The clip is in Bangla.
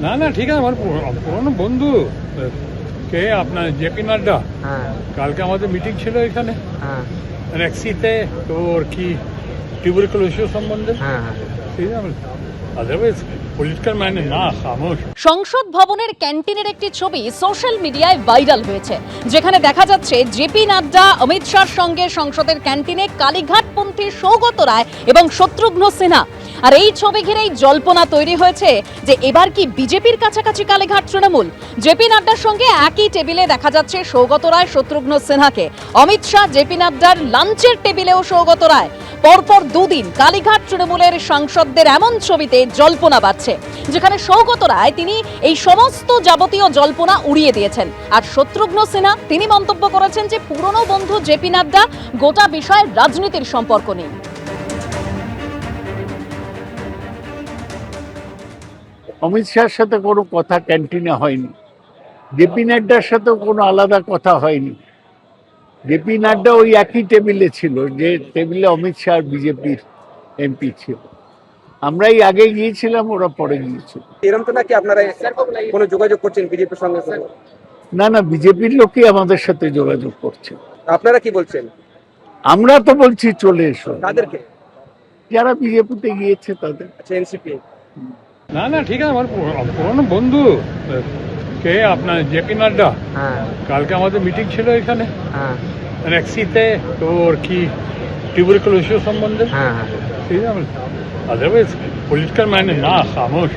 না না ঠিক আছে, আমার পুরনো বন্ধু কে আপনার জেপি নাড্ডা। হ্যাঁ কালকে আমাদের মিটিং ছিল এখানে হ্যাঁ রেক্সিতে, তোর কি টিউবারকুলোসিস সম্বন্ধে। হ্যাঁ হ্যাঁ ঠিক আছে, আদারওয়াইজ পলিটিক্যাল ম্যানে না খামোশ। সংসদ ভবনের ক্যান্টিনের একটি ছবি সোশ্যাল মিডিয়ায় ভাইরাল হয়েছে, যেখানে দেখা যাচ্ছে জেপি নাড্ডা অমিত শাহর সঙ্গে সংসদের ক্যান্টিনে কালীঘাটপন্থী সৌগত রায় এবং শত্রুঘ্ন সিনহা। আর এই ছবি ঘিরেই জল্পনা তৈরি হয়েছে যে এবার কি বিজেপির কাছাকাছি কালীঘাট তৃণমূল। জেপি নাড্ডার সঙ্গে একই টেবিলে দেখা যাচ্ছে সৌগত রায় শত্রুঘ্ন সিনহাকে। অমিত শাহ জেপি নাড্ডার লাঞ্চের টেবিলেও সৌগত রায়। পরপর দুদিন কালীঘাট তৃণমূলের সাংসদদের এমন ছবিতে জল্পনা বাড়ছে, যেখানে সৌগত রায় তিনি এই সমস্ত যাবতীয় জল্পনা উড়িয়ে দিয়েছেন। আর শত্রুঘ্ন সিনহা তিনি মন্তব্য করেছেন যে পুরনো বন্ধু জেপি নাড্ডা, গোটা বিষয়ের রাজনীতির সম্পর্ক নেই। অমিত শাহের সাথে কোনো কথা ক্যান্টিনে হয়নি, জেপি নাড্ডার সাথেও কোনো আলাদা কথা হয়নি। জেপি নাড্ডা ওই একই টেবিলে ছিল যে টেবিলে অমিত শাহ বিজেপির এমপি ছিল। আমরাই আগে গিয়েছিলাম, ওরা পরে গিয়েছিল। এরকম তো নাকি আপনারা কোনো যোগাযোগ করছেন বিজেপির সঙ্গে? না না, বিজেপির লোকই আমাদের সাথে যোগাযোগ করছে। আপনারা কি বলছেন? আমরা তো বলছি চলে এসো, তাদেরকে? যারা বিজেপিতে গিয়েছে তাদের। আচ্ছা, এনসিপি। না না ঠিক আছে, আমার পুরনো বন্ধু কে আপনার জেপি নাড্ডা। হ্যাঁ কালকে আমাদের মিটিং ছিল এখানে হ্যাঁ রেক্সিতে, তোর কি টিউবারকুলোসিস সম্বন্ধে। হ্যাঁ হ্যাঁ ঠিক আছে, আদারওয়াইজ পলিটিক্যাল ম্যানে না খামোশ।